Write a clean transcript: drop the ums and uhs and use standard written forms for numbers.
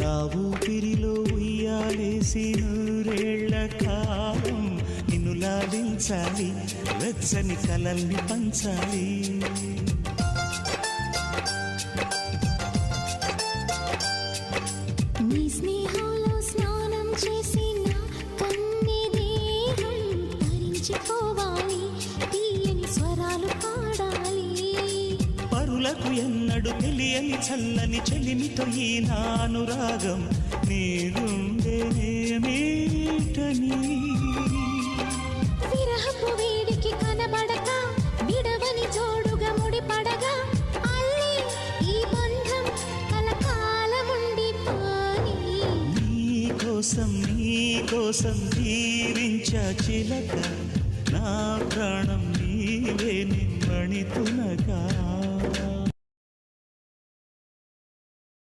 నా ఊపిరిలో ఉయ్యాలేసి నూరేళ్ల కాలం నిన్ను లాలించాలి, వెచ్చని కలల్ని పంచాలి. నీ స్నేహంలో స్నానం చేసి నా కన్ని దేహం తరించిపోవాలి, తీయని స్వరాలు పాడాలి. పరులకు ఎన్నడు తెలియని చల్లని చెలిమితో ఈ నానురాగం నీ గుండెనేమీటని. విరహపు వేడికి కనబడక విడవని జోడుగా ముడిపడగా అల్లి ఈ బంధం కలకాలముండిపోని. నీ కోసం జీవించా చిలక, నా ప్రాణం నీవే నిమ్మణితునగా.